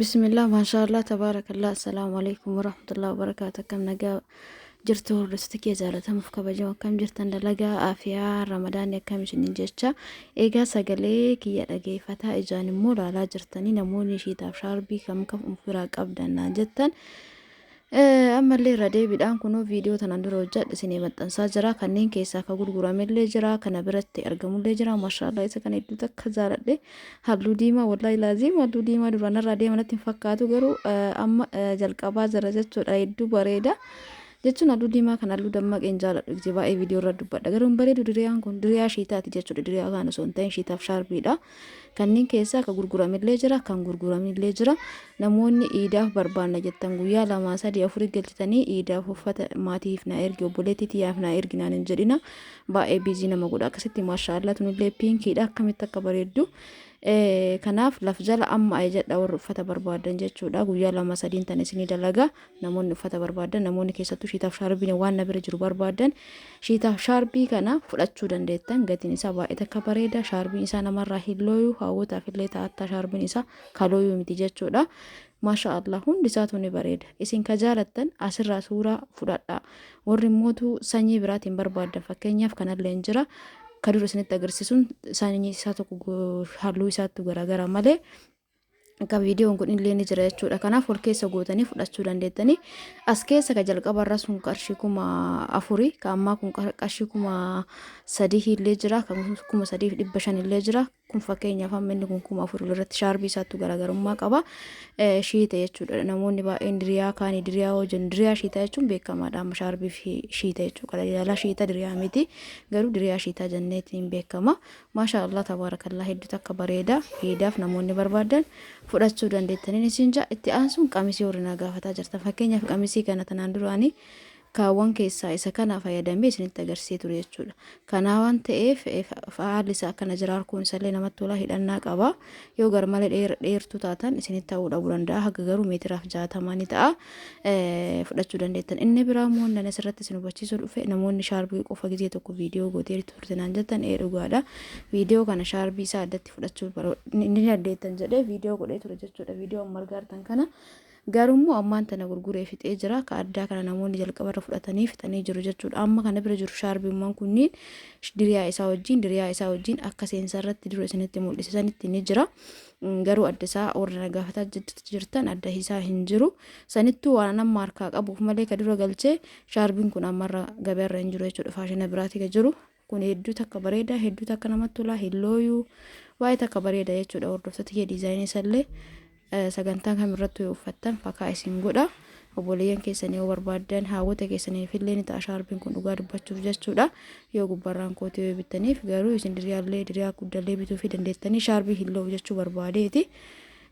بسم الله ما شاء الله تبارك الله. السلام عليكم ورحمة الله وبركاته. كم نجا جرتو رستكي زالتها مفكبجو كم جرتن دلقا آفيا رمضان كم شنين جتشا إيجا سجلي كي يلقي فتاة إجاني مولا لا جرتني نموني شيتا شاربي كم فراق أبدا جتن. أما اللي ردي بدأن كنو فيديو تنندرو جد سينما تنساجرا كنين كيسا كغرغرام اللي جرا كنا برت أرجمو اللي جرا ما شاء الله إذا كان يدو تكزار اللي هبلو ديما والله لازم هبلو ديما درانا ردي من تنفكاتو جرو أما جلقابا زرزت يدو بريدا jechuun halluu diimaa kan halluu dammaqeen jaaladhu baay'ee viidiyoo irra dubbadha. Garuu bareedu diriyaan kun diriyaa shiitaati jechuudha. Diriyaa kan osoo hin ta'in shiitaaf shaarbiidha. Kanneen keessaa kan gurguramillee jira, kan gurguramillee jira. Namoonni iidaaf barbaanna jettan guyyaa 2-3-4 galchitanii iidaaf uffata maatiif na ergi obboleettii tiyyaaf na ergi naan hin jedhina. Baay'ee biizii nama godha. Akkasitti maashaallah tunillee piinkiidha akkamitti akka bareeddu. Kanaaf laf jala amma jedha warra uffata barbaadan jechuudha. Guyyaa 2-3 tan isinii dalaga namoonni uffata barbaadan namoonni keessattuu shiitaaf shaarbiin waan na bira jiru barbaadan shiitaaf shaarbii kana fudhachuu dandeettan. Gatiin isaa baay'ee akka bareeda. Shaarbiin isaa namarraa hin looyu, hawwataaf illee ta'atta shaarbiin isaa kalooyuu miti jechuudha. Maashaallah hundi isaatu ni bareeda. Isin ka jaalattan asirraa suuraa fudhadhaa. Warri mootu sanyii biraatiin barbaadan fakkeenyaaf kanallee hin jira. Kadura isinitti agarsiisuun sanyii isaa tokko halluu isaatti garaagara malee akka viidiyoon kun illee ni jira jechuudha. Kanaaf wal keessa gootanii fudhachuu dandeettanii. As keessa ka jalqabarra sun qarshii 4,000 ka ammaa kun qarshii 3,000 illee jira, kan 3,500 illee jira. Kun fakkeenyaaf amma inni kun 4,000 irratti shaarbii isaatti garaagarummaa qaba. Shiita jechuudha. Namoonni baay'een diriyaa kaanii diriyaa hojjan diriyaa shiita jechuun beekamaadha. Amma shaarbii fi shiita jechuudha. Jala shiita diriyaa miti garuu diriyaa shiita jenneetiin beekama. Maashaallah tabaarakallah hedduu akka bareeda. Hiidaaf namoonni barbaadan fudhachuu dandeettanii isin jaa itti aansuun qamisii horinaa gaafataa jirta. Fakkeenyaaf qamisii kana tanaan duraanii kaawwan keessaa isa kana fayyadamee isinitti agarsiisee ture jechuudha. Kana waan ta'eef haalli isaa akkana jira. Harkuun isaallee namatti tola, hidhannaa qaba. Yoo garmalee dheertuu taatan isinitti ta'uu dhabuu danda'a. Haga garuu meetiraaf 60 ni ta'a. Fudhachuu dandeettan. Inni biraa immoo nan asirratti isin hubachiisuu dhufe namoonni shaarbii qofa gizee tokko viidiyoo gootee turtinaan jettan dhugaadha. Viidiyoo kana shaarbii isaa addatti fudhachuu ni dandeettan jedhee viidiyoo godhee ture jechuudha. Viidiyoo margaartan kana garuu ammaan tana gurguree fixee jira. Ka addaa kana namoonni jalqabarra fudhatanii fixanii jiru jechuudha. Amma kana bira jiru shaarbiiwwan kunniin diriyaa isaa wajjin akka seensarratti dura isinitti mul'isanitti ni jira. Garuu adda isaa warra gaafataa jirtan adda isaa hin jiru. Sanittuu waan nama harkaa qabuuf malee ka dura galchee shaarbiin kun ammarra gabaarra hin jiru jechuudha. Faashina biraati ka jiru. Kun hedduu takka bareeda, hedduu takka namatti tola, hin looyu, baay'ee takka bareeda jechuudha. Hordoftoota diizaayinii isallee sagantaan kamirratti yoo uffattan fakkaa isin godha. Obboleeyyan keessanii yoo barbaadan hawwata keessaniif illee ni ta'a shaarbiin kun dhugaa dubbachuuf jechuudha. Yoo gubbarraan kootee yoo bittaniif garuu isin diriyaa guddallee bituu fi dandeettanii shaarbii hin loofu jechuu barbaadeeti.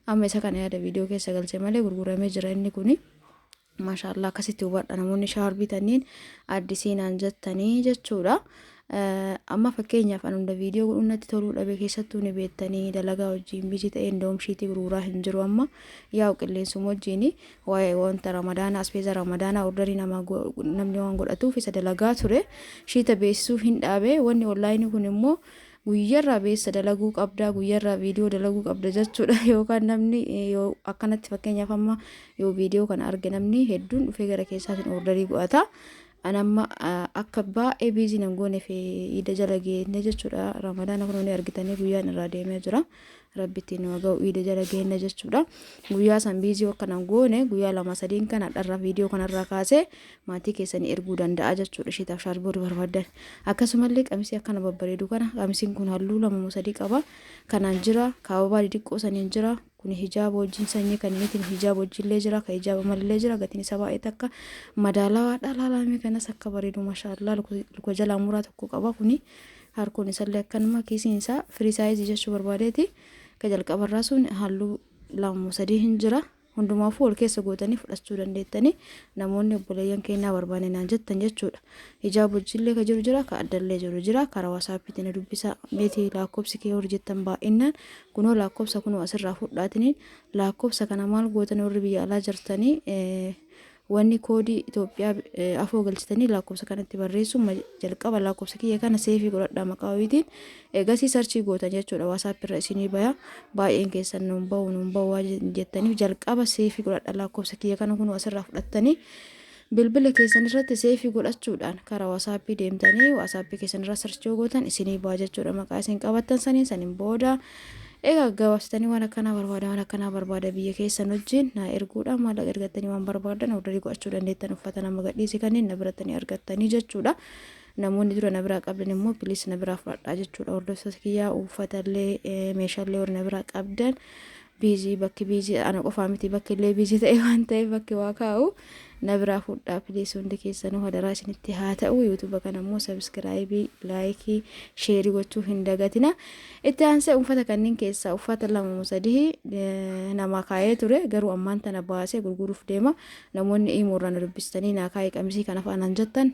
Amma isa kana yaada viidiyoo keessa galchee malee gurguramee jira inni kuni. Maashaallah akkasitti hubadha namoonni shaarbii tanniin addisiinaan jettanii jechuudha. Amma fakkeenyaaf an hunda viidiyoo godhunnatti toluu dhabe keessattuu ni beektanii dalagaa wajjin biizii ta'ee doomshiitii gurguraa hin jiru. Amma yaa'u qilleensuma wajjin waa'ee wanta ramadaana asfeeza ramadaana ordarii namni waan godhatuuf isa dalagaa ture. Shiita beeksisuuf hin dhaabe. Wanni onlaayinii kun immoo guyyarraa beessa dalaguu qabda, guyyarraa viidiyoo dalaguu qabda jechuudha. Yookaan namni yoo akkanatti fakkeenyaaf amma yoo viidiyoo kana arge namni hedduun dhufee gara keessaatiin ordarii godhata. Anamma akka baay'ee biizii nan goone fi iida jala geenne jechuudha. Ramadaana kun argitanii guyyaan irraa deemee jira. Rabbitti nu ga'u iida jala geenne jechuudha. Guyyaa san biizii akka nan goone guyyaa 2-3 kana dharra viidiyoo kanarraa kaasee maatii keessanii erguu danda'a jechuudha. Shiitaaf shaarbii barbaadan. Akkasumallee qamisii akkana babbareedu kana qamisiin kun halluu 2-3 qaba. Kanaan jira kaababaa xixiqqoo saniin jira. Kun hijaaba wajjin sanyii kanneen hijaaba wajjillee jira, ka hijaaba malee jira. Gatiin isaa baay'ee takka madaalawaadha. Laalame kanas akka bareedu maashaallah luka jalaa muraa tokko qaba. Kuni harkuun isaallee akkanuma kiisiin isaa firii saayizii jechuu barbaadeeti. Ka jalqabarraa sun halluu 2-3 hin jira. Hundumaafuu wal keessa gootanii fudhachuu dandeettanii namoonni obboleeyyan keenyaa barbaadan jettan jechuudha. Hijaaba wajjillee ka jiru jira, ka addallee jiru jira. Karaa waasaapiitiin dubbisa meetii lakkoofsi kee hor jettan baay'inaan kunoo lakkoofsa kunoo asirraa fudhaatiniin lakkoofsa kana maal gootan warri biyya alaa jirtanii wanni koodii Itoophiyaa afoo galchitanii lakkoofsa kanatti barreessu jalqaba lakkoofsa kiyya kana seefii godhadhaa maqaa wayitiin eegasii sarchii gootan jechuudha. WhatsApp irra isinii baya baay'een keessan nuun bahu waan jettaniif jalqaba seefii godhadhaa lakkoofsa kiyya kana kun asirraa fudhattanii bilbila keessan irratti seefii godhachuudhaan karaa WhatsApp deemtanii WhatsApp keessan irra sarchii gootan isinii baya jechuudha. Maqaa isin qabattan saniin booda egaa gabaabsitanii waan akkanaa barbaada biyya keessan wajjin na erguudhaan maallaqa ergattanii waan barbaadan orderii gochuu dandeettan uffata nama gadhiisi kanneen na biratti argattanii jechuudha. Namoonni dura na biraa qabdan immoo bilis na biraa fudhadhaa jechuudha. Hordoftoota kiyyaa uffatallee meeshaalee warri na biraa qabdan biizii bakki biizii ana qofaa miti bakki illee biizii ta'e waan ta'eef bakki waa kaa'u na biraa fudhaa bilis hundi keessanuu hadaraa isinitti haa ta'u. YouTube kana immoo subscribe like share gochuu hin dagatina. Itti aansee uffata kanneen keessaa uffata 2-3 nama kaayee ture garuu ammaan tana baasee gurguruuf deema. Namoonni imuurraan dubbistanii naa kaayee qamisii kana fa'aan jettan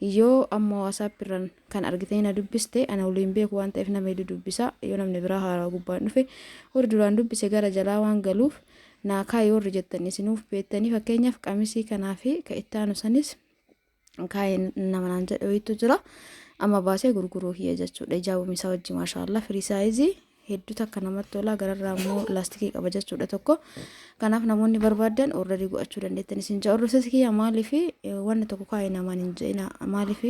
yoo amma WhatsApp irraan kan argitanii na dubbiste ana waliin beeku waan ta'eef nama hedduu dubbisa. Yoo namni biraa haaraa gubbaan dhufe warri duraan dubbise gara jalaa waan galuuf naa kaayee warri jettanii isinuuf beektanii fakkeenyaaf qamisii kanaa fi ka itti aanu sanis kaayee nama naan jedhe wayiitu jira. Amma baasee gurguruu kiyya jechuudha. Ijaabum isaa wajji maashaallah firii saayizii hedduu takka namatti tola. Gararraa immoo laastikii qaba jechuudha tokko. Kanaaf namoonni barbaadan orderii gochuu dandeettan isin jaa. Hordoftoota kiyya maaliif wanni tokko kaayee namaan hin je'ina maaliif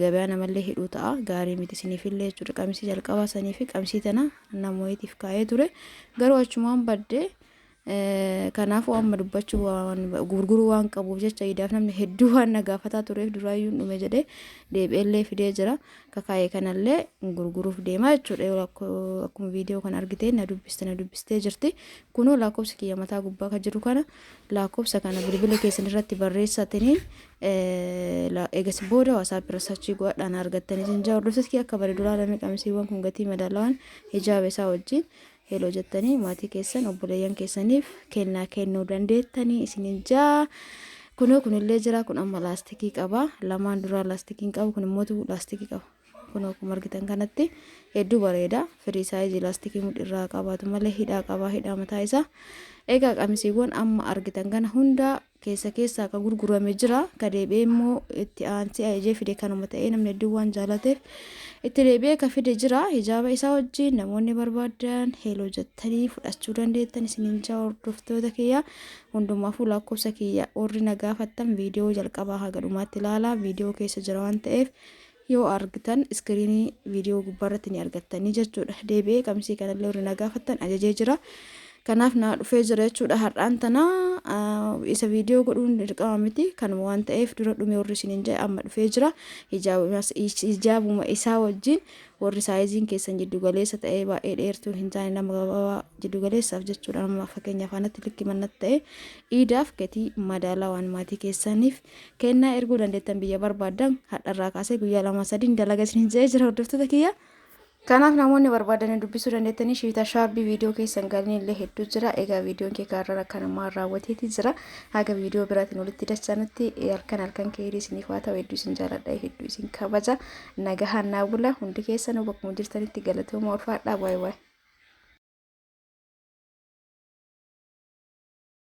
gabaa namallee hidhuu ta'a gaarii miti isiniifillee jechuudha. Qamisii jalqabaa sanii fi qamisii tana namoottiif kaayee ture garuu achumaan baddee kanaafuu amma dubbachuu waan gurguruu waan qabuuf jecha idaaf namni hedduu waan nagaafataa tureef duraayyuu dhume jedhee deebi'ellee fidee jira. Kakaayee kanallee gurguruuf deema jechuudha. Akkuma viidiyoo kana argitee na dubbistee jirti. Kunoo lakkoofsa kiyya mataa gubbaa kan jiru kana lakkoofsa kana bilbila keessan irratti barreessatanii eegas booda WhatsApp irra sarchii godhadhaan argattanii jinjaa. Hordoftoota kiyya akka bareedu ilaalamee qamisiiwwan kun gatii madaalawaan hijaaba isaa wajjin heloo jettanii maatii keessan obboleeyyan keessaniif kennuu dandeettanii isinin jaa. Kunillee jira. Kun amma laastikii qaba. Lamaan duraa laastikiin qabu kun immoo laastikii qaba. Kunoo akkuma argitan kanatti hedduu bareeda. Firii saayizii laastikii mudhirraa qabaatu malee hidhaa qaba. Hidhaa mataa isaa. Egaa qamisiiwwan amma argitan kana hunda keessaa akka gurgurame jira. Ka deebi'ee immoo itti aansee ajajee fide kanuma ta'ee namni hedduu waan jaalateef itti deebi'ee ka fide jira. Hijaaba isaa wajjin namoonni barbaadan heloo jettanii fudhachuu dandeettan isinin jaa. Hordoftoota kiyya hundumaafuu lakkoofsa kiyya warri na gaafattan viidiyoo jalqabaa haga dhumaatti ilaalaa. Viidiyoo keessa jira waan ta'eef yoo argitan iskiriinii viidiyoo gubbaarratti ni argattanii jechuudha. Deebi'ee qamisii kanallee warri na gaafattan ajajee jira. Kanaaf na dhufee jira jechuudha. Har'aan tana isa viidiyoo godhuun dirqama miti kanuma waan ta'eef dura dhume warri isinin jedhe amma dhufee jira. Hijaabuma isaa wajjin warri saayiziin keessan jiddu galeessa ta'ee baay'ee dheertuu hin taane nama gabaabaa jiddu galeessaaf jechuudha. Amma fakkeenyaaf anatti likki mannatti ta'e iidaaf gatii madaalaa waan maatii keessaniif kennaa erguu dandeettan biyya barbaadan hadharraa kaasee guyyaa 2-3 dalaga isinin jedhee jira. Hordoftoota kiyya kanaaf namoonni barbaadan dubbisuu dandeettanii shiita shaarbii viidiyoo keessan galanii illee hedduu jira. Egaa viidiyoon kee gaarraa akkanumaan raawwateeti jira. Haga viidiyoo biraatiin walitti dachanutti halkan keerii isiniif haa ta'u. Hedduu isin jaaladha, hedduu isin kabaja. Nagahaan naa bula. Hundi keessanuu bakkuma jirtanitti galatooma ulfaadhaa. Waay waay.